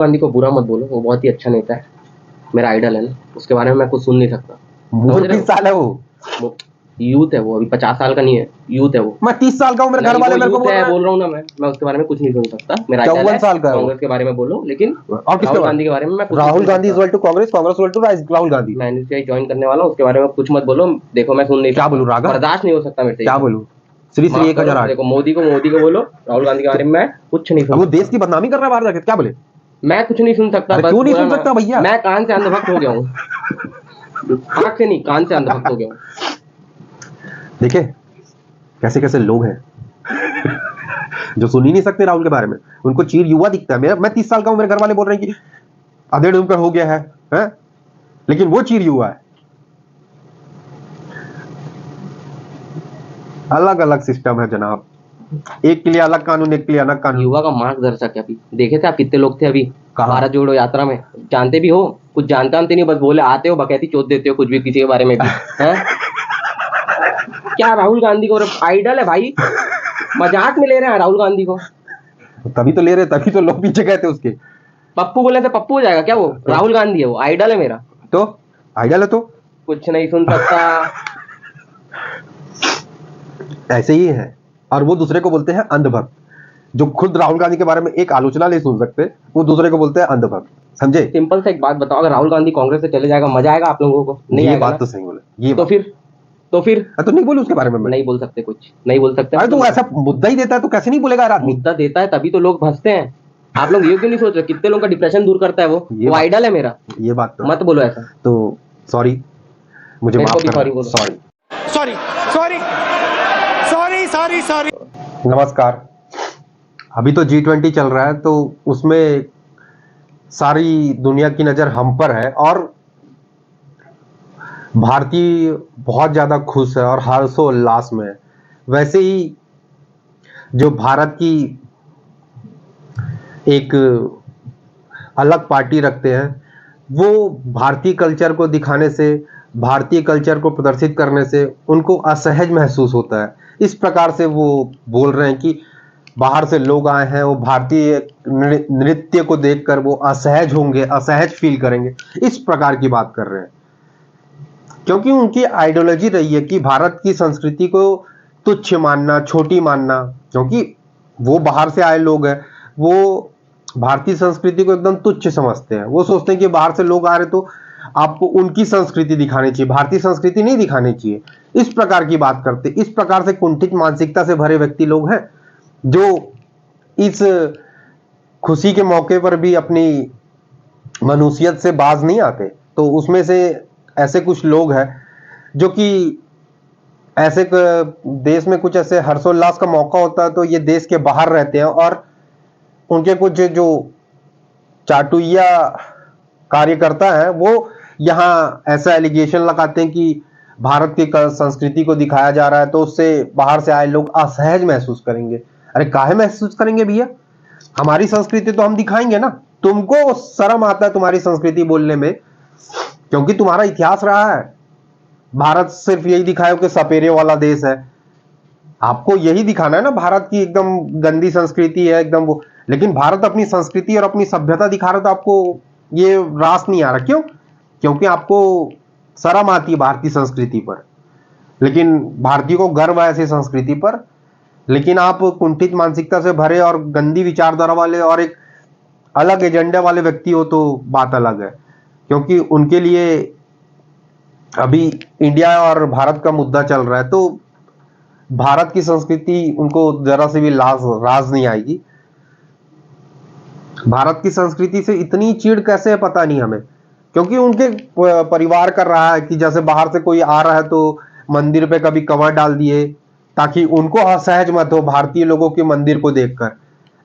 गांधी को बुरा मत बोलो, वो बहुत ही अच्छा नेता है, मेरा आइडल है ना, उसके बारे में मैं कुछ सुन नहीं सकता। उम्र 30 साल है वो यूथ है, वो अभी 50 साल का नहीं है, यूथ है वो। मैं 30 साल का हूं, मेरे घर वाले मेरे को बोल रहे हैं। बोल रहा हूँ ना, मैं उसके बारे में कुछ नहीं सुन सकता। मेरा आइडल है, 54 साल का है वो। कांग्रेस के बारे में बोलो, लेकिन और किसके राहुल गांधी के बारे में मैं कुछ Rahul Gandhi is equal to Congress, Congress equal to Rahul Gandhi. मैं एनसीआई ज्वाइन करने वाला हूँ, उसके बारे में कुछ मत बोलो। देखो मैं सुन नहीं, क्या बोलूं रागा, बर्दाश्त नहीं हो सकता मेरे से। क्या बोलूं श्री 1008। देखो मोदी को बोलो, राहुल गांधी के बारे में मैं कुछ नहीं सुन। वो देश की बदनामी कर रहा है बाहर जाके, क्या बोले? मैं कुछ नहीं सुन सकता। क्यों नहीं सुन सकता भैया? मैं कान से अंधभक्त हो गया हूँ, आंख से नहीं, कान से अंधभक्त हो गया हूँ। देखिए कैसे कैसे लोग हैं जो सुन ही नहीं सकते राहुल के बारे में, उनको चीर युवा दिखता है। मैं 30 साल का हूं, मेरे घर वाले बोल रहे हैं कि अधेड़ उम्र हो गया है? लेकिन वो चीर युवा है। अलग अलग सिस्टम है जनाब, एक के लिए अलग कानून, एक के लिए अलग कानून। युवा का मार्गदर्शक है। अभी देखे थे आप कितने लोग थे अभी भारत जोड़ो यात्रा में? जानते भी हो, कुछ जानते नहीं, बस बोले आते हो, बकैती चोट देते हो कुछ भी किसी के बारे में भी है? क्या राहुल गांधी को आइडल है भाई, मजाक में ले रहे हैं राहुल गांधी को। तभी तो ले रहे, तभी तो लोग पीछे गए थे उसके। पप्पू बोले थे, पप्पू हो जाएगा क्या वो? राहुल गांधी है वो, आइडल है मेरा। तो आइडल है तो कुछ नहीं सुन सकता। ऐसे ही है। और वो दूसरे को बोलते हैं अंधभक्त। जो खुद राहुल गांधी के बारे में एक आलोचना नहीं सुन सकते, वो दूसरे को बोलते हैं अंधभक्त। समझे? सिंपल सा एक बात बताओ, अगर राहुल गांधी कांग्रेस से चले जाएगा, मजा आएगा आप लोगों को? नहीं, ये बात तो सही बोले। ये तो फिर तो नहीं बोले उसके बारे में। नहीं बोल सकते, कुछ नहीं बोल सकते। अरे तो ऐसा मुद्दा ही देता है तो कैसे नहीं बोलेगा? आदमी मुद्दा देता है तभी तो लोग फंसते हैं। आप लोग ये क्यों नहीं सोच रहे कितने लोगों का डिप्रेशन दूर करता है वो आइडल है मेरा। ये बात तो मत बोलो ऐसा। तो सॉरी, मुझे माफ करना। Sorry sorry sorry sorry sorry sorry. नमस्कार। अभी तो G20 चल रहा है, तो उसमें सारी दुनिया की नजर हम पर है और भारतीय बहुत ज्यादा खुश है और हर्षोल्लास में है। वैसे ही जो भारत की एक अलग पार्टी रखते हैं, वो भारतीय कल्चर को दिखाने से, भारतीय कल्चर को प्रदर्शित करने से उनको असहज महसूस होता है। इस प्रकार से वो बोल रहे हैं कि बाहर से लोग आए हैं, वो भारतीय नृत्य को देखकर वो असहज होंगे, असहज फील करेंगे, इस प्रकार की बात कर रहे हैं। क्योंकि उनकी आइडियोलॉजी रही है कि भारत की संस्कृति को तुच्छ मानना, छोटी मानना। क्योंकि वो बाहर से आए लोग हैं, वो भारतीय संस्कृति को एकदम तुच्छ समझते हैं। वो सोचते हैं कि बाहर से लोग आ रहे तो आपको उनकी संस्कृति दिखानी चाहिए, भारतीय संस्कृति नहीं दिखानी चाहिए। इस प्रकार की बात करते, इस प्रकार से कुंठित मानसिकता से भरे व्यक्ति लोग हैं जो इस खुशी के मौके पर भी अपनी मनुष्यत से बाज नहीं आते। तो उसमें से ऐसे कुछ लोग हैं जो कि ऐसे देश में कुछ ऐसे हर्षोल्लास का मौका होता है तो ये देश के बाहर रहते हैं और उनके कुछ जो चाटुइया कार्यकर्ता है वो यहाँ ऐसा एलिगेशन लगाते हैं कि भारत की संस्कृति को दिखाया जा रहा है तो उससे बाहर से आए लोग असहज महसूस करेंगे। अरे काहे महसूस करेंगे भैया? हमारी संस्कृति तो हम दिखाएंगे ना। तुमको शर्म आता है तुम्हारी संस्कृति बोलने में, क्योंकि तुम्हारा इतिहास रहा है। भारत सिर्फ यही दिखाया कि सपेरे वाला देश है। आपको यही दिखाना है ना, भारत की एकदम गंदी संस्कृति है एकदम वो। लेकिन भारत अपनी संस्कृति और अपनी सभ्यता दिखा रहा, तो आपको ये रास नहीं आ रहा। क्यों? क्योंकि आपको शर्म आती है भारतीय संस्कृति पर। लेकिन भारतीय को गर्व है ऐसी संस्कृति पर। लेकिन आप कुंठित मानसिकता से भरे और गंदी विचारधारा वाले और एक अलग एजेंडा वाले व्यक्ति हो तो बात अलग है। क्योंकि उनके लिए अभी इंडिया और भारत का मुद्दा चल रहा है, तो भारत की संस्कृति उनको जरा से भी राज नहीं आएगी। भारत की संस्कृति से इतनी चिढ़ कैसे है पता नहीं हमें। क्योंकि उनके परिवार कर रहा है कि जैसे बाहर से कोई आ रहा है तो मंदिर पे कभी कवर डाल दिए ताकि उनको असहज मत हो भारतीय लोगों के मंदिर को देखकर।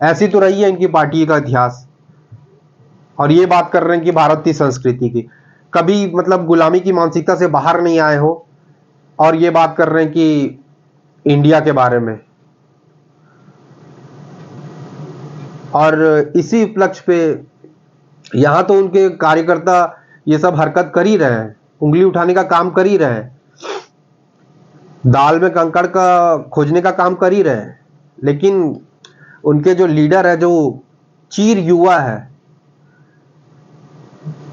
ऐसी तो रही है इनकी पार्टी का इतिहास। और ये बात कर रहे हैं कि भारतीय संस्कृति की, कभी मतलब गुलामी की मानसिकता से बाहर नहीं आए हो और ये बात कर रहे हैं कि इंडिया के बारे में। और इसी उपलक्ष्य पे यहां तो उनके कार्यकर्ता ये सब हरकत कर ही रहे हैं, उंगली उठाने का काम कर ही रहे हैं, दाल में कंकड़ का खोजने का काम कर ही रहे हैं। लेकिन उनके जो लीडर है, जो चीर युवा है,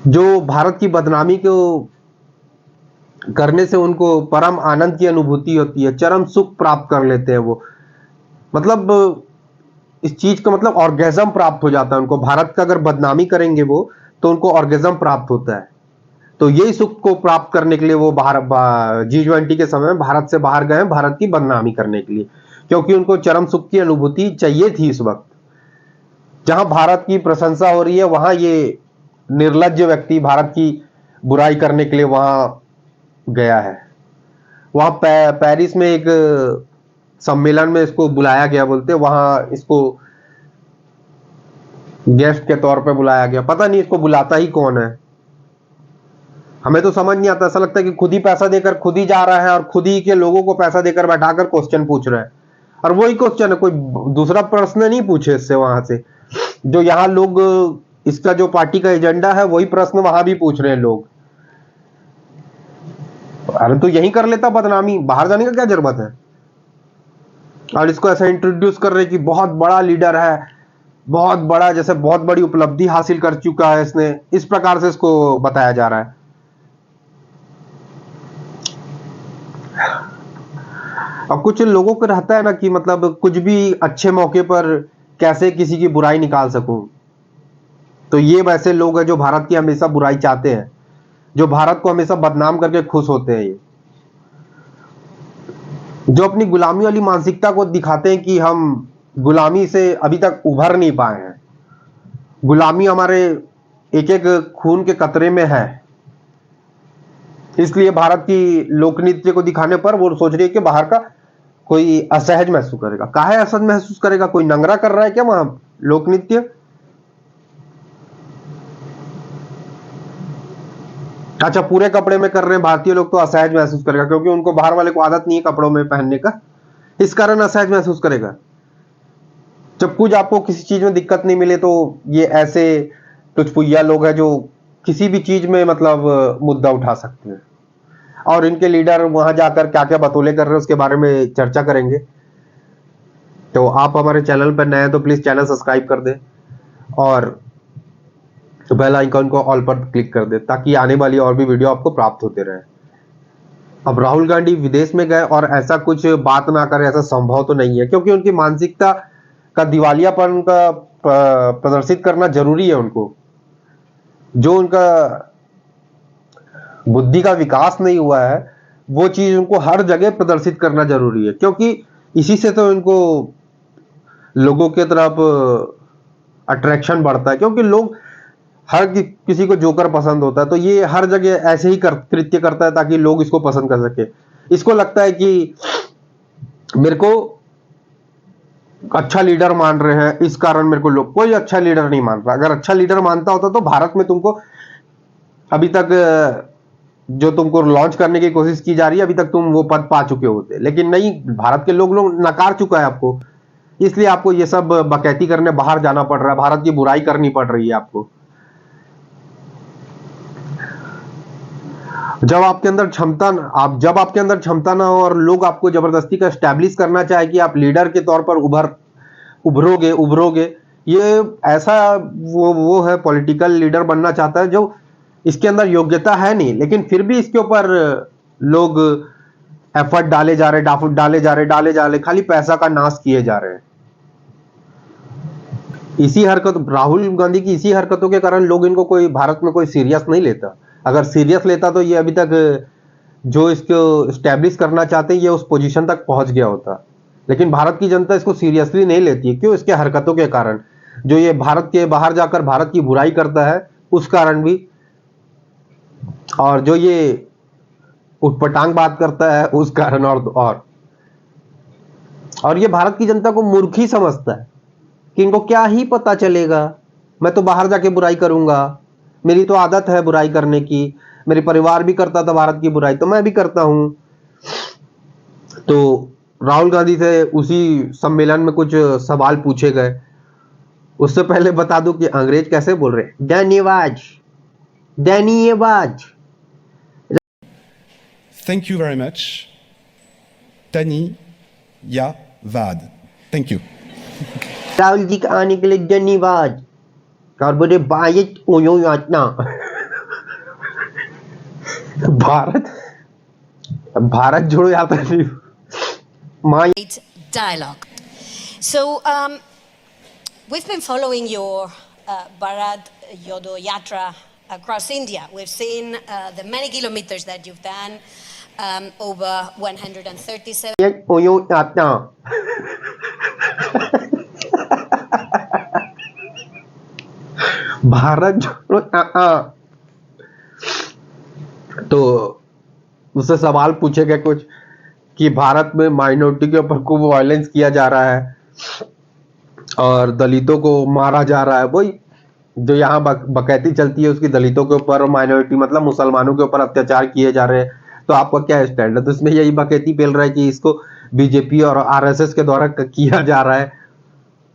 जो भारत की बदनामी को करने से उनको परम आनंद की अनुभूति होती है, चरम सुख प्राप्त कर लेते हैं वो। मतलब इस चीज का मतलब ऑर्गेजम प्राप्त हो जाता है उनको। भारत का अगर बदनामी करेंगे वो, तो उनको ऑर्गेजम प्राप्त होता है। तो यही सुख को प्राप्त करने के लिए वो G20 के समय में भारत से बाहर गए, भारत की बदनामी करने के लिए, क्योंकि उनको चरम सुख की अनुभूति चाहिए थी इस वक्त। जहां भारत की प्रशंसा हो रही है, वहां ये निर्लज्ज व्यक्ति भारत की बुराई करने के लिए वहां गया है। वहां पेरिस में एक सम्मेलन में इसको बुलाया गया, बोलते वहां इसको गेस्ट के तौर पे बुलाया गया। पता नहीं इसको बुलाता ही कौन है, हमें तो समझ नहीं आता। ऐसा लगता है कि खुद ही पैसा देकर खुद ही जा रहा है और खुद ही के लोगों को पैसा देकर बैठाकर क्वेश्चन पूछ रहा है। और वही क्वेश्चन है, कोई दूसरा प्रश्न नहीं पूछे इससे वहां से। जो यहाँ लोग, इसका जो पार्टी का एजेंडा है, वही प्रश्न वहां भी पूछ रहे हैं लोग। अरे तो यही कर लेता बदनामी, बाहर जाने का क्या जरूरत है। और इसको ऐसा इंट्रोड्यूस कर रहे कि बहुत बड़ा लीडर है, बहुत बड़ा, जैसे बहुत बड़ी उपलब्धि हासिल कर चुका है इसने, इस प्रकार से इसको बताया जा रहा है। अब कुछ लोगों को रहता है ना कि मतलब कुछ भी अच्छे मौके पर कैसे किसी की बुराई निकाल सकूं। तो ये वैसे लोग हैं जो भारत की हमेशा बुराई चाहते हैं, जो भारत को हमेशा बदनाम करके खुश होते हैं। ये जो अपनी गुलामी वाली मानसिकता को दिखाते हैं कि हम गुलामी से अभी तक उभर नहीं पाए हैं, गुलामी हमारे एक एक खून के कतरे में है। इसलिए भारत की लोक नृत्य को दिखाने पर वो सोच रही है कि बाहर का कोई असहज महसूस करेगा। काहे असहज महसूस करेगा, कोई नंगरा कर रहा है क्या वहां लोक नृत्य? अच्छा, पूरे कपड़े में कर रहे हैं भारतीय लोग तो असहज महसूस करेगा, क्योंकि उनको बाहर वाले को आदत नहीं है कपड़ों में पहनने का, इस कारण असहज महसूस करेगा। जब कुछ आपको किसी चीज में दिक्कत नहीं मिले तो ये ऐसे टुचपुइया लोग हैं जो किसी भी चीज में मतलब मुद्दा उठा सकते हैं। और इनके लीडर वहां जाकर क्या क्या बतौले कर रहे हैं उसके बारे में चर्चा करेंगे। तो आप हमारे चैनल पर नए हैं तो प्लीज चैनल सब्सक्राइब कर दें और बेल आइकन को ऑल पर क्लिक कर दें, ताकि आने वाली और भी वीडियो आपको प्राप्त होते रहे। अब राहुल गांधी विदेश में गए और ऐसा कुछ बात ना करें, ऐसा संभव तो नहीं है, क्योंकि उनकी मानसिकता का दिवालियापन का प्रदर्शित करना जरूरी है उनको। जो उनका बुद्धि का विकास नहीं हुआ है, वो चीज उनको हर जगह प्रदर्शित करना जरूरी है, क्योंकि इसी से तो इनको लोगों के तरफ अट्रैक्शन बढ़ता है। क्योंकि लोग हर किसी को जोकर पसंद होता है, तो ये हर जगह ऐसे ही कृत्य करता है ताकि लोग इसको पसंद कर सके। इसको लगता है कि मेरे को अच्छा लीडर मान रहे हैं, इस कारण मेरे को लोग, कोई अच्छा लीडर नहीं मान रहा। अगर अच्छा लीडर मानता होता तो भारत में तुमको अभी तक जो तुमको लॉन्च करने की कोशिश की जा रही है, अभी तक तुम वो पद पा चुके होते। लेकिन नहीं, भारत के लोग नकार चुका है आपको, इसलिए आपको ये सब बकैती करने बाहर जाना पड़ रहा है, भारत की बुराई करनी पड़ रही है आपको। जब आपके अंदर क्षमता ना हो और लोग आपको जबरदस्ती का एस्टैब्लिश करना चाहे कि आप लीडर के तौर पर उभरोगे, ये ऐसा वो है पॉलिटिकल लीडर बनना चाहता है जो इसके अंदर योग्यता है नहीं, लेकिन फिर भी इसके ऊपर लोग एफर्ट डाले जा रहे, खाली पैसा का नाश किए जा रहे हैं। राहुल गांधी की इसी हरकतों के कारण लोग इनको कोई भारत में कोई सीरियस नहीं लेता। अगर सीरियस लेता तो ये अभी तक जो इसको एस्टैब्लिश करना चाहते हैं, ये उस पोजीशन तक पहुंच गया होता। लेकिन भारत की जनता इसको सीरियसली नहीं लेती है। क्यों? इसके हरकतों के कारण। जो ये भारत के बाहर जाकर भारत की बुराई करता है उस कारण भी, और जो ये उटपटांग बात करता है उस कारण, और ये भारत की जनता को मूर्ख ही समझता है कि इनको क्या ही पता चलेगा, मैं तो बाहर जाके बुराई करूंगा, मेरी तो आदत है बुराई करने की, मेरे परिवार भी करता था भारत की बुराई तो मैं भी करता हूं। तो राहुल गांधी से उसी सम्मेलन में कुछ सवाल पूछे गए। उससे पहले बता दूं कि अंग्रेज कैसे बोल रहे हैं, धन्यवाद। Thank you very much. Dhanyavad. Thank you. Rahul ji का आने के लिए धन्यवाद। और बोले बायत ओयो यातना। भारत भारत जोड़ो यात्रा नहीं मां dialogue. So we've been following your Bharat Jodo Yatra across India. We've seen the many kilometers that you've done, over 137. ये ओयो यात्रा भारत जोड़ो तो उससे सवाल पूछे गए कुछ कि भारत में माइनॉरिटी के ऊपर खूब वायलेंस किया जा रहा है और दलितों को मारा जा रहा है। वही जो यहाँ बकैती चलती है उसकी दलितों के ऊपर, माइनॉरिटी मतलब मुसलमानों के ऊपर अत्याचार किए जा रहे हैं। तो आपका क्या स्टैंड है? तो इसमें यही बकैती फैल रहा है कि इसको बीजेपी और आरएसएस के द्वारा किया जा रहा है।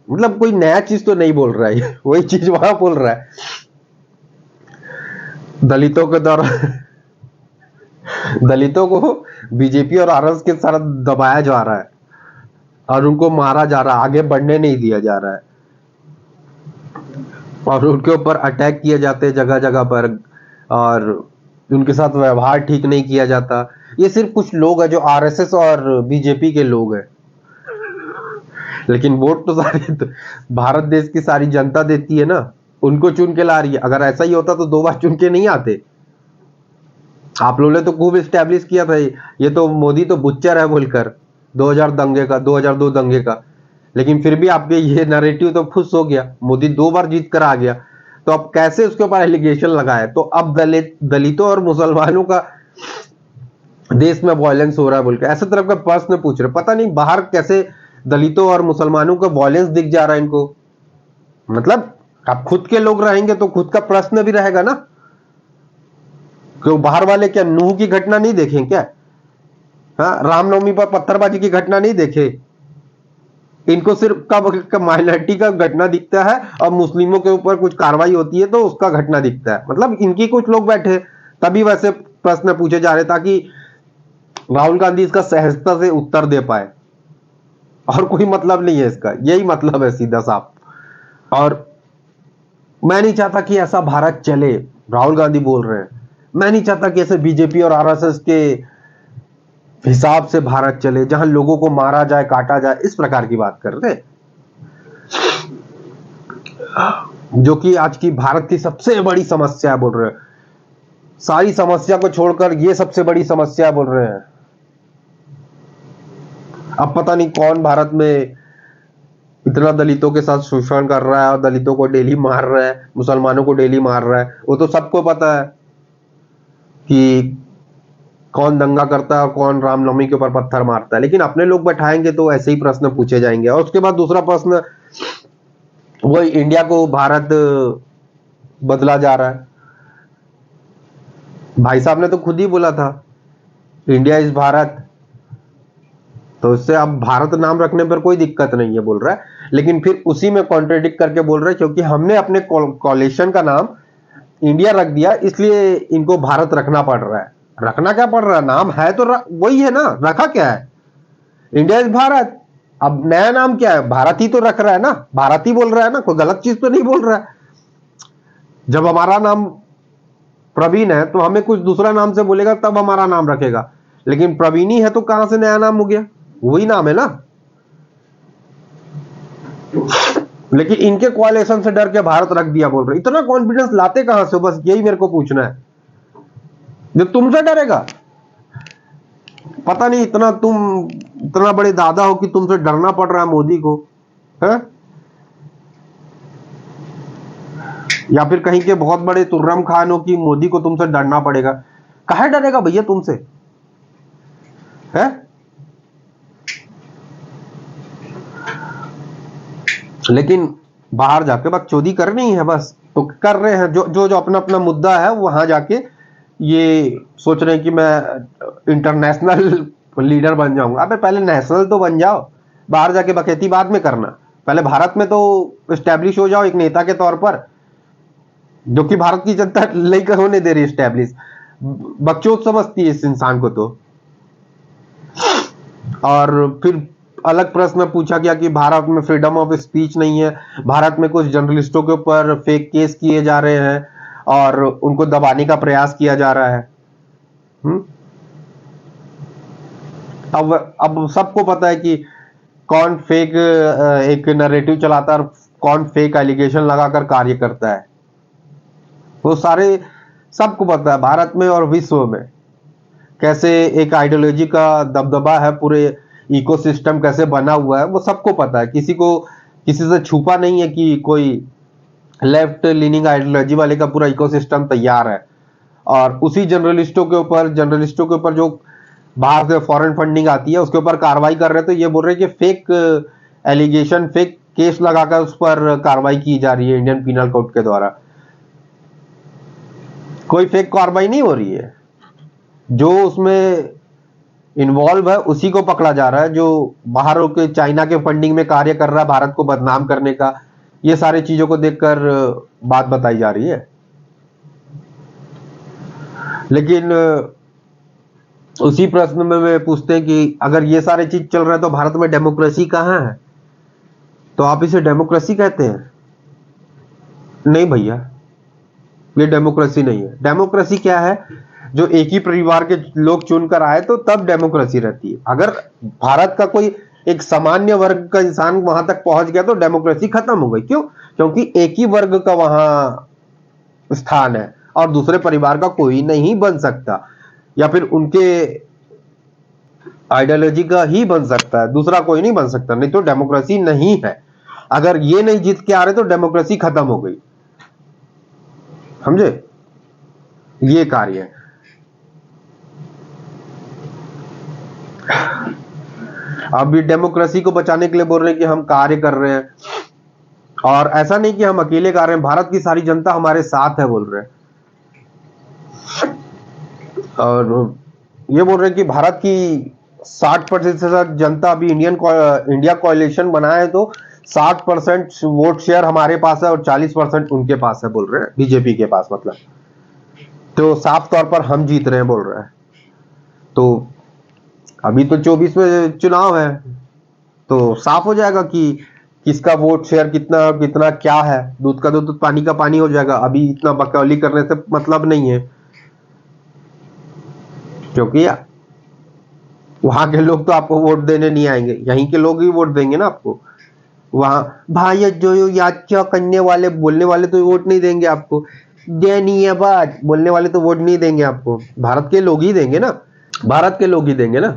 मतलब कोई नया चीज तो नहीं बोल रहा है, वही चीज वहां बोल रहा है। दलितों के द्वारा दलितों को बीजेपी और आरएसएस के साथ दबाया जा रहा है और उनको मारा जा रहा है, आगे बढ़ने नहीं दिया जा रहा है और उनके ऊपर अटैक किए जाते हैं जगह जगह पर और उनके साथ व्यवहार ठीक नहीं किया जाता। ये सिर्फ कुछ लोग हैं जो आरएसएस और बीजेपी के लोग हैं, लेकिन वोट तो सारी भारत देश की सारी जनता देती है ना, उनको चुन के ला रही है। अगर ऐसा ही होता तो 2 बार चुन के नहीं आते। आप लोगों ने तो खूब स्टैब्लिश किया था ये तो मोदी तो बुच्चर है बोलकर 2002 दंगे का, लेकिन फिर भी आपके ये नैरेटिव तो फुस हो गया। मोदी 2 बार जीत कर आ गया तो अब कैसे उसके ऊपर एलिगेशन लगाए? तो अब दलितों और मुसलमानों का देश में वायलेंस हो रहा है बोलकर ऐसे तरफ का प्रश्न पूछ रहे। पता नहीं बाहर कैसे दलितों और मुसलमानों का वायलेंस दिख जा रहा है इनको। मतलब आप खुद के लोग रहेंगे तो खुद का प्रश्न भी रहेगा ना, क्यों बाहर वाले क्या नूह की घटना नहीं देखें क्या? हाँ, रामनवमी पर पत्थरबाजी की घटना नहीं देखे? इनको सिर्फ कब माइनॉरिटी का घटना दिखता है और मुस्लिमों के ऊपर कुछ कार्रवाई होती है तो उसका घटना दिखता है। मतलब इनकी कुछ लोग बैठे तभी वैसे प्रश्न पूछे जा रहे ताकि राहुल गांधी इसका सहजता से उत्तर दे पाए, और कोई मतलब नहीं है इसका, यही मतलब है सीधा साफ। और मैं नहीं चाहता कि ऐसा भारत चले, राहुल गांधी बोल रहे हैं। मैं नहीं चाहता कि ऐसे बीजेपी और आरएसएस के हिसाब से भारत चले जहां लोगों को मारा जाए, काटा जाए, इस प्रकार की बात कर रहे, जो कि आज की भारत की सबसे बड़ी समस्या बोल रहे हैं। सारी समस्या को छोड़कर ये सबसे बड़ी समस्या बोल रहे हैं। अब पता नहीं कौन भारत में इतना दलितों के साथ शोषण कर रहा है और दलितों को डेली मार रहा है, मुसलमानों को डेली मार रहा है। वो तो सबको पता है कि कौन दंगा करता है और कौन रामनवमी के ऊपर पत्थर मारता है, लेकिन अपने लोग बैठाएंगे तो ऐसे ही प्रश्न पूछे जाएंगे। और उसके बाद दूसरा प्रश्न, वो इंडिया को भारत बदला जा रहा है। भाई साहब ने तो खुद ही बोला था इंडिया इज भारत, तो इससे अब भारत नाम रखने पर कोई दिक्कत नहीं है बोल रहा है, लेकिन फिर उसी में कॉन्ट्रेडिक्ट करके बोल रहा है क्योंकि हमने अपने कोalition का नाम इंडिया रख दिया इसलिए इनको भारत रखना पड़ रहा है। रखना क्या पड़ रहा है? नाम है तो वही है ना, रखा क्या है? India is Bharat. अब नया नाम क्या है? भारत ही तो रख रहा है ना, भारत ही बोल रहा है ना, कोई गलत चीज तो नहीं बोल रहा है। जब हमारा नाम प्रवीण है तो हमें कुछ दूसरा नाम से बोलेगा तब हमारा नाम रखेगा, लेकिन प्रवीणी है तो कहां से नया नाम हो गया? वही नाम है ना। लेकिन इनके कोalition से डर के भारत रख दिया बोल रहे। इतना कॉन्फिडेंस लाते कहां से? बस यही मेरे को पूछना है। जो तुमसे डरेगा, पता नहीं इतना बड़े दादा हो कि तुमसे डरना पड़ रहा है मोदी को, है? या फिर कहीं के बहुत बड़े तुर्रम खान हो कि मोदी को तुमसे डरना पड़ेगा। काहे डरेगा भैया तुमसे, है? लेकिन बाहर जाके बकचोदी करनी है बस, तो कर रहे हैं। जो अपना अपना मुद्दा है वहां जाके ये सोच रहे हैं कि मैं इंटरनेशनल लीडर बन जाऊंगा। अबे पहले नेशनल तो बन जाओ, बाहर जाके बकैती बाद में करना। पहले भारत में तो एस्टेब्लिश हो जाओ एक नेता के तौर पर, जो कि भारत की जनता नहीं होने दे रही एस्टेब्लिश। बकचोद समझती है इस इंसान को तो। और फिर अलग प्रश्न पूछा गया कि भारत में फ्रीडम ऑफ स्पीच नहीं है, भारत में कुछ जर्नलिस्टों के ऊपर फेक केस किए जा रहे हैं और उनको दबाने का प्रयास किया जा रहा है। हम्म? अब सबको पता है कि कौन फेक एक नैरेटिव चलाता है और कौन फेक एलिगेशन लगाकर कार्य करता है। वो सारे सबको पता है भारत में और विश्व में कैसे एक आइडियोलॉजी का दबदबा है, पूरे इकोसिस्टम कैसे बना हुआ है वो सबको पता है। किसी से छुपा नहीं है कि कोई लेफ्ट लीनिंग आइडियोलॉजी वाले का पूरा इकोसिस्टम तैयार है, और उसी जर्नलिस्टों के ऊपर जो बाहर से फॉरेन फंडिंग आती है उसके ऊपर कार्रवाई कर रहे हैं। तो ये बोल रहे हैं कि फेक एलिगेशन, फेक केस लगाकर उस पर कार्रवाई की जा रही है इंडियन पिनल कोड के द्वारा। कोई फेक कार्रवाई नहीं हो रही है, जो उसमें इन्वॉल्व है उसी को पकड़ा जा रहा है, जो बाहर के चाइना के फंडिंग में कार्य कर रहा है भारत को बदनाम करने का। ये सारी चीजों को देखकर बात बताई जा रही है। लेकिन उसी प्रश्न में पूछते हैं कि अगर ये सारे चीज चल रहा है तो भारत में डेमोक्रेसी कहां है? तो आप इसे डेमोक्रेसी कहते हैं? नहीं भैया, ये डेमोक्रेसी नहीं है। डेमोक्रेसी क्या है? जो एक ही परिवार के लोग चुनकर आए तो तब डेमोक्रेसी रहती है। अगर भारत का कोई एक सामान्य वर्ग का इंसान वहां तक पहुंच गया तो डेमोक्रेसी खत्म हो गई। क्यों? क्योंकि एक ही वर्ग का वहां स्थान है और दूसरे परिवार का कोई नहीं बन सकता, या फिर उनके आइडियोलॉजी का ही बन सकता है, दूसरा कोई नहीं बन सकता। नहीं तो डेमोक्रेसी नहीं है। अगर ये नहीं जीत के आ रहे तो डेमोक्रेसी खत्म हो गई। समझे? ये कार्य है। अब ये डेमोक्रेसी को बचाने के लिए बोल रहे हैं कि हम कार्य कर रहे हैं, और ऐसा नहीं कि हम अकेले कर रहे हैं, भारत की सारी जनता हमारे साथ है बोल रहे हैं। और ये बोल रहे हैं कि भारत की 60% जनता अभी इंडिया कोalition बनाया है, तो 60% वोट शेयर हमारे पास है और 40% उनके पास है बोल रहे हैं, बीजेपी के पास। मतलब तो साफ तौर पर हम जीत रहे हैं बोल रहे हैं। तो अभी तो 24 में चुनाव है, तो साफ हो जाएगा कि किसका वोट शेयर कितना कितना क्या है। दूध का दूध, पानी का पानी हो जाएगा। अभी इतना बकौली करने से मतलब नहीं है, क्योंकि वहां के लोग तो आपको वोट देने नहीं आएंगे, यहीं के लोग ही वोट देंगे ना आपको। वहां भाई जो याच्या करने वाले बोलने वाले तो वोट नहीं देंगे आपको, बात बोलने वाले तो वोट नहीं देंगे आपको। भारत के लोग ही देंगे ना, भारत के लोग ही देंगे ना।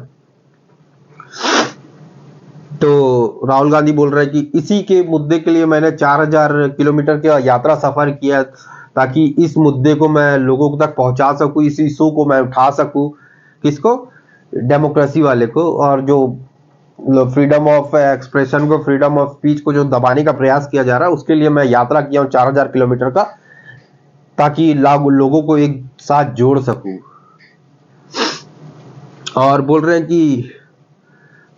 तो राहुल गांधी बोल रहे हैं कि इसी के मुद्दे के लिए मैंने 4000 किलोमीटर का यात्रा सफर किया, ताकि इस मुद्दे को मैं लोगों तक पहुंचा सकूं, इस इशू को मैं उठा सकूं। किसको? डेमोक्रेसी वाले को, और जो फ्रीडम ऑफ एक्सप्रेशन को, फ्रीडम ऑफ स्पीच को जो दबाने का प्रयास किया जा रहा है, उसके लिए मैं यात्रा किया हूं 4000 किलोमीटर का, ताकि लोगों को एक साथ जोड़ सकूं। और बोल रहे हैं कि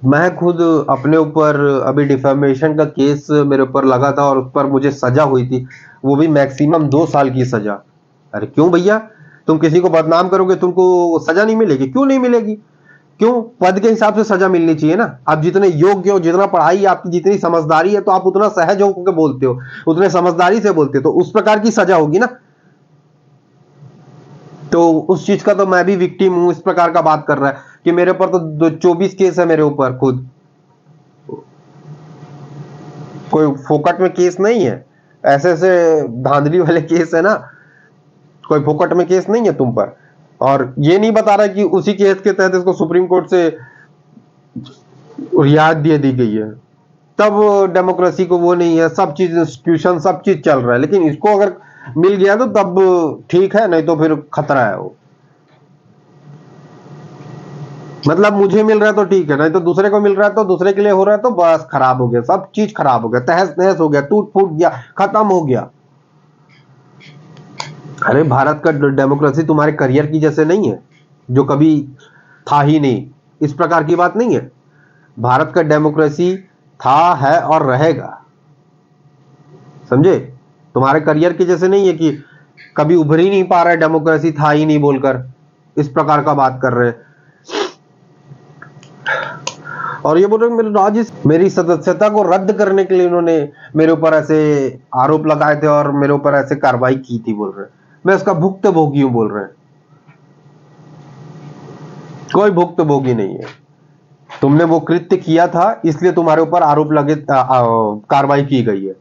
मैं खुद अपने ऊपर अभी डिफेमेशन का केस मेरे ऊपर लगा था और उस पर मुझे सजा हुई थी, वो भी मैक्सिमम 2 साल की सजा। अरे क्यों भैया? तुम किसी को बदनाम करोगे तुमको सजा नहीं मिलेगी? क्यों नहीं मिलेगी? क्यों? पद के हिसाब से सजा मिलनी चाहिए ना। आप जितने योग्य हो, जितना पढ़ाई आपकी, जितनी समझदारी है, तो आप उतना सहज होकर बोलते हो, उतने समझदारी से बोलते हो, तो उस प्रकार की सजा होगी ना। तो उस चीज का तो मैं भी विक्टिम हूं। इस प्रकार का बात कर रहा है कि मेरे ऊपर तो 24 केस है मेरे ऊपर, खुद कोई फोकट में केस नहीं है। ऐसे ऐसे धांधली वाले केस है ना, कोई फोकट में केस नहीं है तुम पर। और ये नहीं बता रहा कि उसी केस के तहत इसको सुप्रीम कोर्ट से रियायत दी गई है, तब डेमोक्रेसी को वो नहीं है। सब चीज इंस्टीट्यूशन, सब चीज चल रहा है, लेकिन इसको अगर मिल गया तो तब ठीक है, नहीं तो फिर खतरा है वो। मतलब मुझे मिल रहा है तो ठीक है, नहीं तो दूसरे को मिल रहा है तो दूसरे के लिए हो रहा है तो बस खराब हो गया, सब चीज खराब हो गया, तहस नहस हो गया, टूट फूट गया, खत्म हो गया। अरे भारत का डेमोक्रेसी तुम्हारे करियर की जैसे नहीं है, जो कभी था ही नहीं, इस प्रकार की बात नहीं है। भारत का डेमोक्रेसी था, है और रहेगा। समझे? तुम्हारे करियर की जैसे नहीं है कि कभी उभर ही नहीं पा रहा है, डेमोक्रेसी था ही नहीं बोलकर, इस प्रकार का बात कर रहे हैं। और ये बोल रहे हैं मेरी सदस्यता को रद्द करने के लिए उन्होंने मेरे ऊपर ऐसे आरोप लगाए थे और मेरे ऊपर ऐसे कार्रवाई की थी बोल रहे हैं। मैं इसका भुक्तभोगी हूं बोल रहे हैं। कोई भुक्तभोगी नहीं है। तुमने वो कृत्य किया था इसलिए तुम्हारे ऊपर आरोप लगे, कार्रवाई की गई है,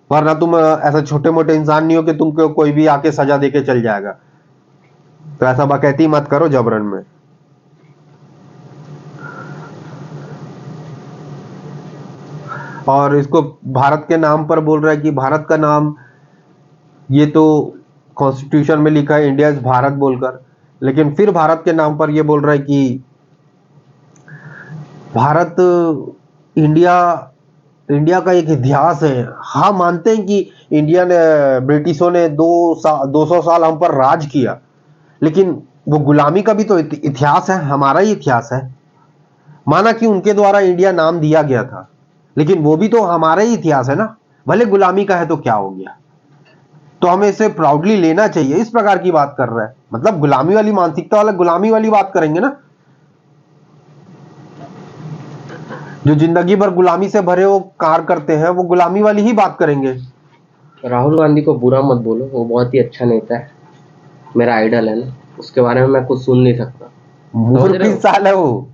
वरना तुम ऐसा छोटे मोटे इंसान नहीं हो कि तुमको कोई भी आके सजा देके चल जाएगा। तो ऐसा बकैती मत करो जबरन में। और इसको भारत के नाम पर बोल रहा है कि भारत का नाम, ये तो कॉन्स्टिट्यूशन में लिखा है इंडिया इज भारत बोलकर, लेकिन फिर भारत के नाम पर ये बोल रहा है कि भारत, इंडिया का एक इतिहास है। हाँ, मानते हैं कि इंडिया ने, ब्रिटिशों ने 200 साल हम पर राज किया, लेकिन वो गुलामी का भी तो इतिहास है, हमारा ही इतिहास है। माना कि उनके द्वारा इंडिया नाम दिया गया था, लेकिन वो भी तो हमारा ही इतिहास है ना, भले गुलामी का है तो क्या हो गया। तो हमें इसे प्राउडली लेना चाहिए। इस प्रकार की बात कर रहा है, मतलब गुलामी वाली मानसिकता वाला गुलामी वाली बात करेंगे ना। जो जिंदगी भर गुलामी से भरे वो कार्य करते हैं, वो गुलामी वाली ही बात करेंगे। राहुल गांधी को बुरा मत बोलो, वो बहुत ही अच्छा नेता है, मेरा आइडल है ना, उसके बारे में मैं कुछ सुन नहीं सकता। मूर्ख किस साल है वो?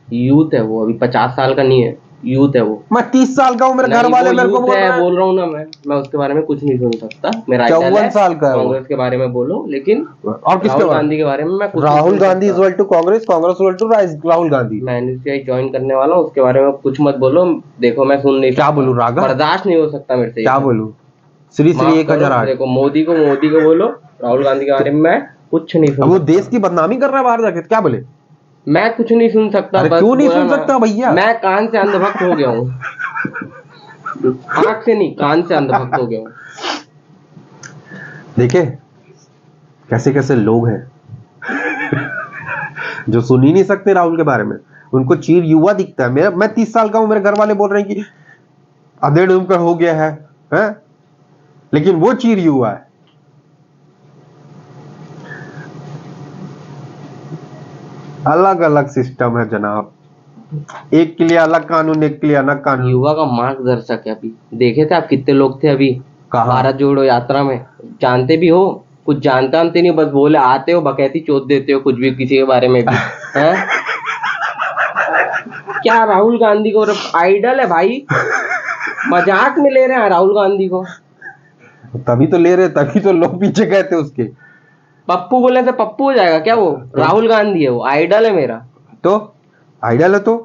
यूथ है वो, अभी 50 साल का नहीं है, यूथ है वो। मैं 30 साल का हूँ, मेरे घर वाले मेरे को बोल रहे हैं। बोल रहा हूँ ना, मैं उसके बारे में कुछ नहीं सुन सकता। मेरा 54 साल का है। कांग्रेस के बारे में बोलो, लेकिन और किसके राहुल गांधी के बारे में मैं कुछ Rahul Gandhi is to Congress, Congress is to Rahul Gandhi. मैं एनसीआई ज्वाइन करने वाला हूँ, उसके बारे में कुछ मत बोलो। देखो मैं सुन नहीं क्या बोलूं राघव, बर्दाश्त नहीं हो सकता मेरे से। क्या बोलूं? श्री 1008। देखो मोदी को बोलो, राहुल गांधी के बारे में मैं कुछ नहीं सुन। वो देश की बदनामी कर रहा है बाहर जाके, क्या बोले? मैं कुछ नहीं सुन सकता। क्यों नहीं सुन सकता भैया? मैं कान से अंधभक्त हो गया हूँ, आंख से नहीं, कान से अंधभक्त हो गया हूँ। देखे कैसे कैसे लोग हैं जो सुन ही नहीं सकते राहुल के बारे में, उनको चीर युवा दिखता है। मैं 30 साल का हूं, मेरे घर वाले बोल रहे हैं कि अधेड़ उम्र हो गया है? लेकिन वो चीर युवा है। अलग अलग सिस्टम है जनाब, एक के लिए अलग कानून, एक के लिए अलग कानून। युवा का मार्गदर्शक है। अभी देखे थे आप कितने लोग थे अभी भारत जोड़ो यात्रा में, जानते भी हो, कुछ जानते नहीं, बस बोले आते हो, बकैती चोट देते हो कुछ भी किसी के बारे में भी है? क्या राहुल गांधी को आइडल है भाई, मजाक में ले रहे हैं राहुल गांधी को। तभी तो ले रहे, तभी तो लोग पीछे गए थे उसके। पप्पू बोले तो पप्पू हो जाएगा क्या? वो राहुल गांधी है, वो आइडल है मेरा। तो आइडल है तो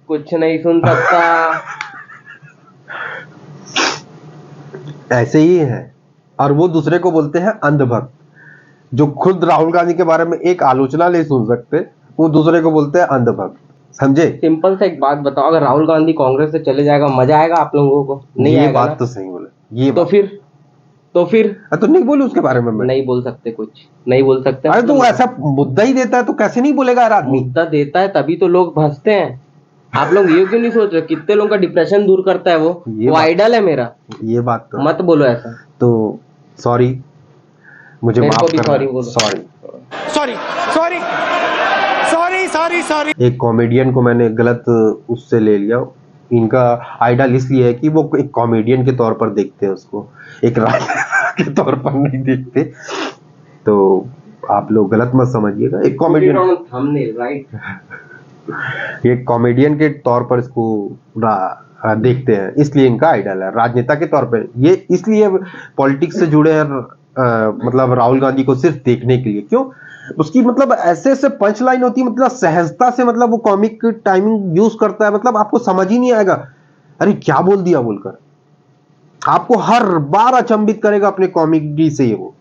कुछ नहीं सुन सकता। ऐसे ही है। और वो दूसरे को बोलते हैं अंधभक्त, जो खुद राहुल गांधी के बारे में एक आलोचना नहीं सुन सकते, वो दूसरे को बोलते हैं अंधभक्त। समझे? सिंपल सा एक बात बताओ, अगर राहुल गांधी कांग्रेस से चले जाएगा, मजा आएगा आप लोगों को? नहीं ये आएगा बात ना? तो सही बोले। ये तो फिर तो नहीं बोलू उसके बारे में मैं। नहीं बोल सकते, कुछ नहीं बोल सकते। अरे तो ऐसा मुद्दा ही देता है तो कैसे नहीं बोलेगा यार आदमी? मुद्दा देता है तभी तो लोग भसते हैं। आप लोग ये क्यों नहीं सोच रहे कितने लोगों का डिप्रेशन दूर करता है वो आइडल है मेरा। ये बात तो मत बोलो ऐसा। तो सॉरी, मुझे मेरे को माफ भी करना। सॉरी बोलो। सॉरी। एक कॉमेडियन को मैंने गलत उससे ले लिया। इनका आइडल इसलिए है कि वो एक कॉमेडियन के तौर पर देखते हैं उसको, एक राजनेता के तौर पर नहीं देखते। तो आप लोग गलत मत समझिएगा। एक कॉमेडियन के तौर पर इसको देखते हैं, इसलिए इनका आइडल है। राजनेता के तौर पर ये इसलिए पॉलिटिक्स से जुड़े हैं, मतलब राहुल गांधी को सिर्फ देखने के लिए। क्यों? उसकी मतलब ऐसे ऐसे पंच लाइन होती है, मतलब सहजता से, मतलब वो कॉमिक टाइमिंग यूज करता है, मतलब आपको समझ ही नहीं आएगा अरे क्या बोल दिया बोलकर। आपको हर बार अचंभित करेगा अपने कॉमेडी से। वो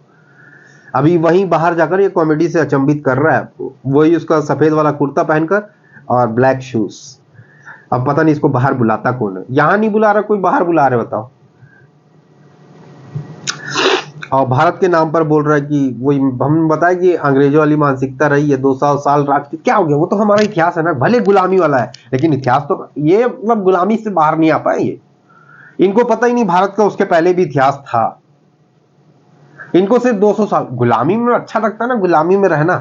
अभी वहीं बाहर जाकर ये कॉमेडी से अचंभित कर रहा है आपको, वही उसका सफेद वाला कुर्ता पहनकर और ब्लैक शूज। अब पता नहीं इसको बाहर बुलाता कौन है? यहां नहीं बुला रहा कोई, बाहर बुला रहे, बताओ। और भारत के नाम पर बोल रहा है कि वही हम बताए कि अंग्रेजों वाली मानसिकता रही है, 200 साल राज की, क्या हो गया? वो तो हमारा इतिहास है ना, भले गुलामी वाला है लेकिन इतिहास तो ये, मतलब गुलामी से बाहर नहीं आ पाए ये। इनको पता ही नहीं भारत का उसके पहले भी इतिहास था। इनको सिर्फ 200 साल गुलामी में अच्छा लगता है ना, गुलामी में रहना,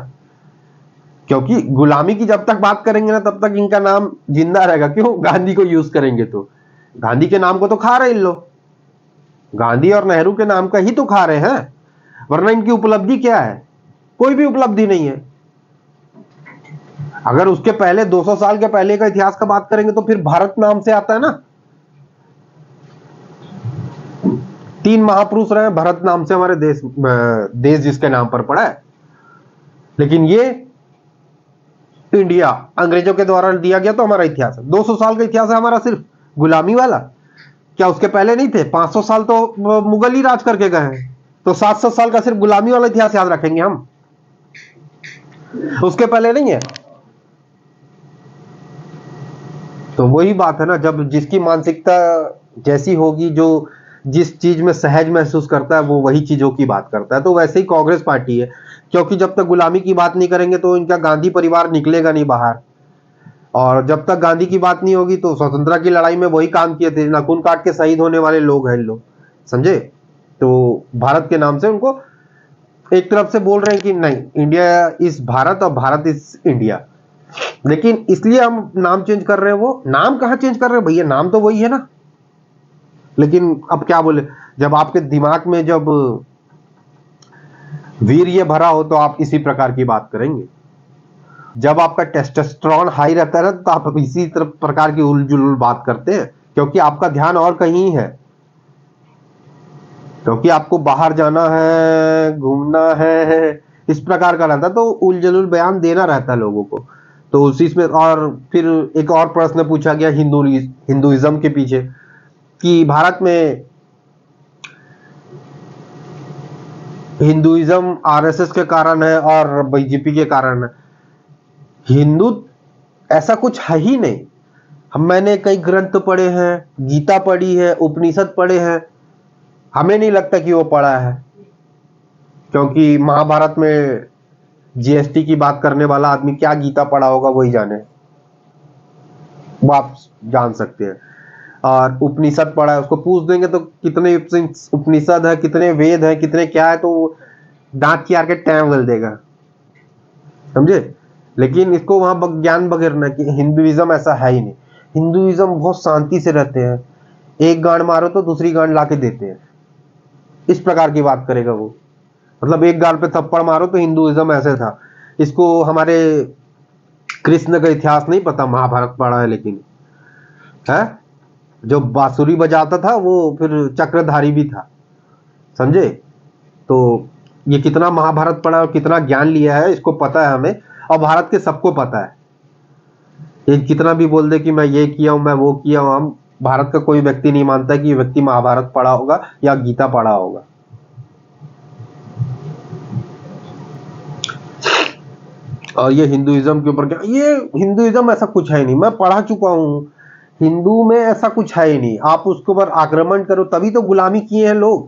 क्योंकि गुलामी की जब तक बात करेंगे ना तब तक इनका नाम जिंदा रहेगा। क्यों? गांधी को यूज करेंगे तो गांधी के नाम को तो खा रहे इन लोग, गांधी और नेहरू के नाम का ही तो खा रहे हैं, वरना इनकी उपलब्धि क्या है? कोई भी उपलब्धि नहीं है। अगर उसके पहले 200 साल के पहले का इतिहास का बात करेंगे तो फिर भारत नाम से आता है ना। 3 महापुरुष रहे, भरत नाम से हमारे देश जिसके नाम पर पड़ा है। लेकिन ये इंडिया अंग्रेजों के द्वारा दिया गया तो हमारा इतिहास है। 200 साल का इतिहास है हमारा सिर्फ गुलामी वाला। क्या उसके पहले नहीं थे? 500 साल तो मुगल ही राज करके गए हैं, तो 700 साल का सिर्फ गुलामी वाला इतिहास याद रखेंगे हम, उसके पहले नहीं है। तो वही बात है ना, जब जिसकी मानसिकता जैसी होगी, जो जिस चीज में सहज महसूस करता है वो वही चीजों की बात करता है। तो वैसे ही कांग्रेस पार्टी है, क्योंकि जब तक गुलामी की बात नहीं करेंगे तो इनका गांधी परिवार निकलेगा नहीं बाहर, और जब तक गांधी की बात नहीं होगी तो स्वतंत्रता की लड़ाई में वही काम किए थे, नाखून काट के शहीद होने वाले लोग हैं लोग, समझे। तो भारत के नाम से उनको एक तरफ से बोल रहे हैं कि नहीं, इंडिया इज भारत और भारत इज इंडिया, लेकिन इसलिए हम नाम चेंज कर रहे हैं। वो नाम कहाँ चेंज कर रहे हैं भैया, नाम तो वही है ना। लेकिन अब क्या बोले, जब आपके दिमाग में जब वीर्य भरा हो तो आप इसी प्रकार की बात करेंगे। जब आपका टेस्टोस्टेरोन हाई रहता है ना तो आप इसी तरह प्रकार की उलझुल बात करते हैं, क्योंकि आपका ध्यान और कहीं है, क्योंकि आपको बाहर जाना है, घूमना है, इस प्रकार का रहता है, तो उलझुल बयान देना रहता है लोगों को। तो उसी में, और फिर एक और प्रश्न पूछा गया हिंदुइज्म के पीछे, कि भारत में हिंदुइज्म आरएसएस के कारण है और बीजेपी के कारण है। हिंदू ऐसा कुछ है ही नहीं। मैंने कई ग्रंथ पढ़े हैं, गीता पढ़ी है, उपनिषद पढ़े हैं, हमें नहीं लगता कि वो पढ़ा है, क्योंकि महाभारत में जीएसटी की बात करने वाला आदमी क्या गीता पढ़ा होगा वही जाने, वो आप जान सकते हैं। और उपनिषद पढ़ा है, उसको पूछ देंगे तो कितने उपनिषद है, कितने वेद है, कितने क्या है, तो दांत चियार के टाइम बोल देगा, समझे। लेकिन इसको वहां ज्ञान बगैरना कि हिंदुइज्म ऐसा है ही नहीं। हिंदुइज्म बहुत शांति से रहते हैं, एक गांड मारो तो दूसरी गांड लाके देते हैं, इस प्रकार की बात करेगा वो। मतलब एक गाल पे थप्पड़ मारो तो हिंदुइज्म ऐसे था। इसको हमारे कृष्ण का इतिहास नहीं पता, महाभारत पढ़ा है लेकिन, है जो बांसुरी बजाता था वो फिर चक्रधारी भी था, समझे। तो ये कितना महाभारत पढ़ा और कितना ज्ञान लिया है इसको पता है हमें, और भारत के सबको पता है। ये कितना भी बोल दे कि मैं ये किया हूं, मैं वो किया हूं, हम भारत का कोई व्यक्ति नहीं मानता कि ये व्यक्ति महाभारत पढ़ा होगा या गीता पढ़ा होगा। और ये हिंदुइज्म के ऊपर क्या, ये हिंदुइज्म ऐसा कुछ है नहीं, मैं पढ़ा चुका हूं, हिंदू में ऐसा कुछ है ही नहीं। आप उसके ऊपर आक्रमण करो, तभी तो गुलामी किए हैं लोग।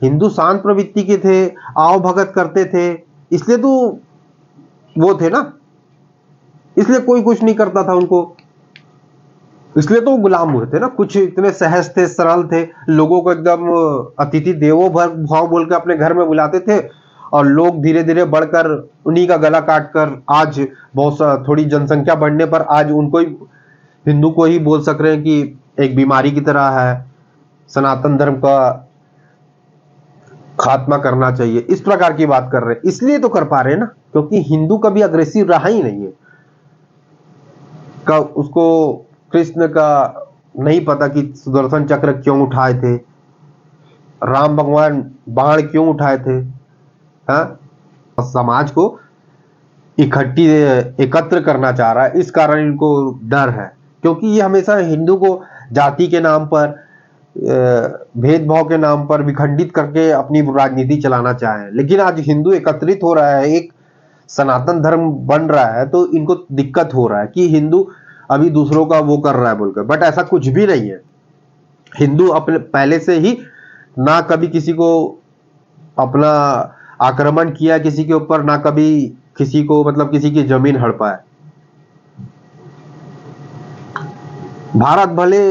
हिंदू शांत प्रवृत्ति के थे, आओ भगत करते थे, इसलिए तो वो थे ना, इसलिए कोई कुछ नहीं करता था उनको, इसलिए तो गुलाम हुए थे ना। कुछ इतने सहज थे, सरल थे, लोगों को एकदम अतिथि देवो भाव बोल के अपने घर में बुलाते थे, और लोग धीरे धीरे बढ़कर उन्हीं का गला काटकर आज बहुत थोड़ी जनसंख्या बढ़ने पर आज उनको ही, हिंदू को ही बोल सक रहे हैं कि एक बीमारी की तरह है, सनातन धर्म का खात्मा करना चाहिए, इस प्रकार की बात कर रहे हैं। इसलिए तो कर पा रहे हैं ना, क्योंकि हिंदू कभी अग्रेसिव रहा ही नहीं है। उसको कृष्ण का नहीं पता कि सुदर्शन चक्र क्यों उठाए थे, राम भगवान बाण क्यों उठाए थे, हाँ? समाज को एकत्र करना चाह रहा है, इस कारण इनको डर है, क्योंकि ये हमेशा हिंदू को जाति के नाम पर, भेदभाव के नाम पर विखंडित करके अपनी राजनीति चलाना चाहे। लेकिन आज हिंदू एकत्रित हो रहा है, एक सनातन धर्म बन रहा है, तो इनको दिक्कत हो रहा है कि हिंदू अभी दूसरों का वो कर रहा है बोलकर, बट ऐसा कुछ भी नहीं है। हिंदू अपने पहले से ही ना कभी किसी को अपना आक्रमण किया किसी के ऊपर, ना कभी किसी को मतलब किसी की जमीन हड़पा है। भारत भले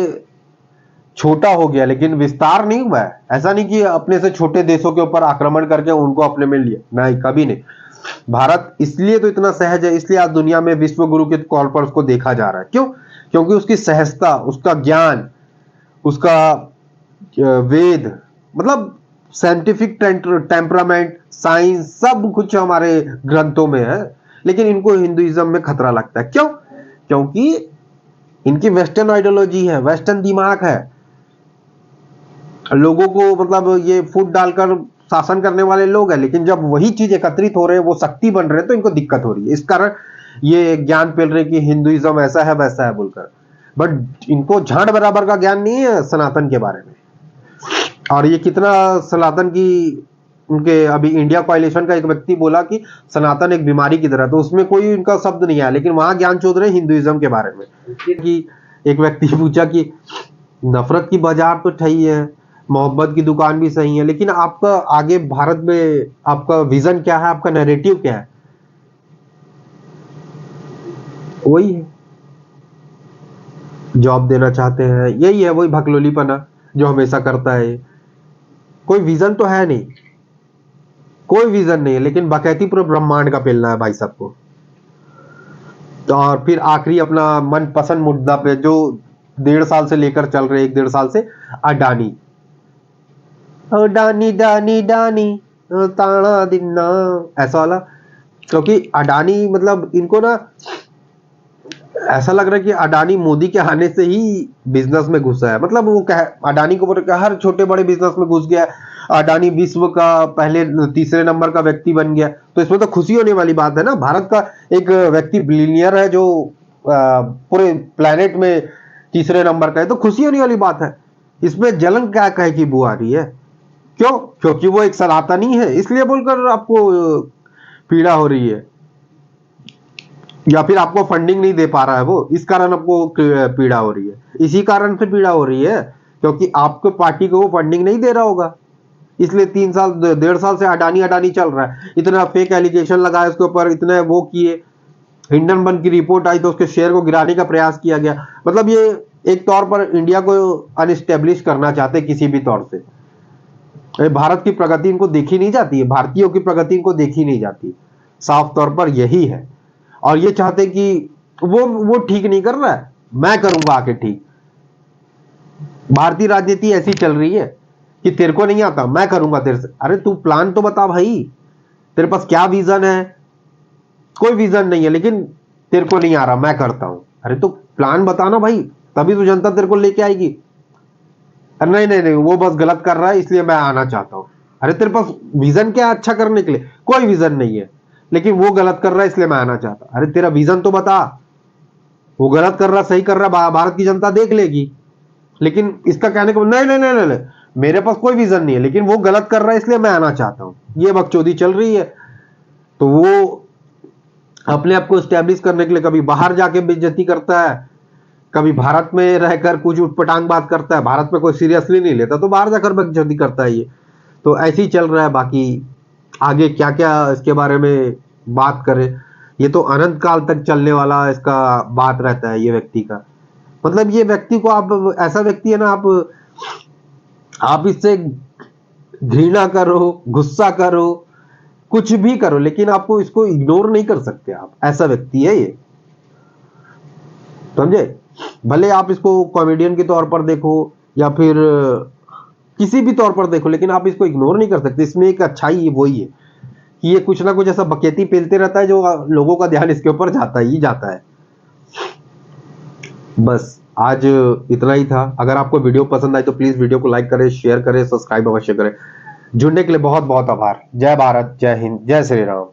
छोटा हो गया लेकिन विस्तार नहीं हुआ है। ऐसा नहीं कि अपने से छोटे देशों के ऊपर आक्रमण करके उनको अपने में लिया, नहीं, कभी नहीं। भारत इसलिए तो इतना सहज है, इसलिए आज दुनिया में विश्व गुरु के तौर पर उसको देखा जा रहा है। क्यों? क्योंकि उसकी सहजता, उसका ज्ञान, उसका वेद, मतलब साइंटिफिक टेम्परामेंट, साइंस, सब कुछ हमारे ग्रंथों में है। लेकिन इनको हिंदुइज्म में खतरा लगता है। क्यों? क्योंकि इनकी वेस्टर्न आइडियोलॉजी है, वेस्टर्न दिमाग है, लोगों को मतलब ये फूट डालकर शासन करने वाले लोग हैं, लेकिन जब वही चीज एकत्रित हो रहे हैं, वो शक्ति बन रहे हैं, तो इनको दिक्कत हो रही है। इस कारण ये ज्ञान फैल रहे कि हिंदुइज्म ऐसा है वैसा है बोलकर, बट इनको झाड़ बराबर का ज्ञान नहीं है सनातन के बारे में। और ये कितना सनातन की उनके अभी इंडिया कोalition का एक व्यक्ति बोला कि सनातन एक बीमारी की तरह, तो उसमें कोई उनका शब्द नहीं आया, लेकिन वहां ज्ञान चोद रहे हिंदुइज्म के बारे में। कि एक व्यक्ति पूछा कि नफरत की बाजार तो सही है, मोहब्बत की दुकान भी सही है, लेकिन आपका आगे भारत में आपका विजन क्या है, आपका नैरेटिव क्या है? वही है, जॉब देना चाहते हैं, यही है, वही भकलोलीपना जो हमेशा करता है। कोई विजन तो है नहीं, कोई विजन नहीं है, लेकिन बाकायदे पूरे ब्रह्मांड का पेलना है भाई सबको। और फिर आखिरी अपना मनपसंद मुद्दा पे जो 1.5 साल से लेकर चल रहे, 1-1.5 साल से, अडानी। डानी डानी डानी ताना दिन्ना, ऐसा वाला। क्योंकि अडानी मतलब इनको ना ऐसा लग रहा है कि अडानी मोदी के आने से ही बिजनेस में घुसा है। मतलब वो अडानी को हर छोटे बड़े बिजनेस में घुस गया। अडानी विश्व का पहले 3 नंबर का व्यक्ति बन गया, तो इसमें तो खुशी होने वाली बात है ना। भारत का एक व्यक्ति बिलियनियर है जो पूरे प्लेनेट में 3 नंबर का है, तो खुशी होने वाली बात है। इसमें जलन क्या कहे की बू आ रही है? क्यों? क्योंकि वो एक सनातनी है, इसलिए बोलकर आपको पीड़ा हो रही है, या फिर आपको फंडिंग नहीं दे पा रहा है वो, इस कारण आपको पीड़ा हो रही है। इसी कारण से पीड़ा हो रही है क्योंकि आपको पार्टी को वो फंडिंग नहीं दे रहा होगा, इसलिए 3 साल 1.5 साल से अडानी अडानी चल रहा है। इतना फेक एलिगेशन लगाया उसके ऊपर, इतने वो किए, हिंडनबर्ग की रिपोर्ट आई तो उसके शेयर को गिराने का प्रयास किया गया। मतलब ये एक तौर पर इंडिया को अनस्टेब्लिश करना चाहते किसी भी तौर से। भारत की प्रगति इनको देखी नहीं जाती है, भारतीयों की प्रगति इनको देखी नहीं जाती, साफ तौर पर यही है। और ये चाहते कि वो ठीक नहीं कर रहा है, मैं करूंगा आके ठीक। भारतीय राजनीति ऐसी चल रही है कि तेरे को नहीं आता, मैं करूंगा तेरे से। अरे तू प्लान तो बता भाई, तेरे पास क्या विजन है? कोई विजन नहीं है, लेकिन तेरे को नहीं आ रहा, मैं करता हूं। अरे तो प्लान बताना भाई, तभी तो जनता तेरे को लेके आएगी। अरे नहीं नहीं नहीं, वो बस गलत कर रहा है इसलिए मैं आना चाहता हूं। अरे तेरे पास विजन क्या है अच्छा करने के लिए? कोई विजन नहीं है, लेकिन वो गलत कर रहा है इसलिए मैं आना चाहता हूं। अरे तेरा विजन तो बता, वो गलत कर रहा सही कर रहा भारत की जनता देख लेगी। लेकिन इसका कहने को नहीं नहीं नहीं नहीं, मेरे पास कोई विजन नहीं है, लेकिन वो गलत कर रहा है इसलिए मैं आना चाहता हूं, ये बकचोदी चल रही है। तो वो अपने आप को स्टैब्लिश करने के लिए कभी बाहर जाके बेइज्जती करता है, कभी भारत में रहकर कुछ उठपटांग बात करता है, भारत में कोई सीरियसली नहीं लेता तो बाहर जाकर बेइज्जती करता है। ये तो ऐसे ही चल रहा है। बाकी आगे क्या क्या इसके बारे में बात करें, ये तो अनंत काल तक चलने वाला इसका बात रहता है ये व्यक्ति का। मतलब ये व्यक्ति को आप ऐसा व्यक्ति है ना, आप इससे घृणा करो, गुस्सा करो, कुछ भी करो, लेकिन आपको इसको इग्नोर नहीं कर सकते आप। ऐसा व्यक्ति है ये, समझे? भले आप इसको कॉमेडियन के तौर पर देखो या फिर किसी भी तौर पर देखो, लेकिन आप इसको इग्नोर नहीं कर सकते। इसमें एक अच्छाई वही है कि ये कुछ ना कुछ ऐसा बकेती पेलते रहता है जो लोगों का ध्यान इसके ऊपर जाता ही जाता है। बस आज इतना ही था। अगर आपको वीडियो पसंद आई तो प्लीज वीडियो को लाइक करें, शेयर करें, सब्सक्राइब अवश्य करें। जुड़ने के लिए बहुत बहुत आभार। जय भारत, जय हिंद, जय श्री राम।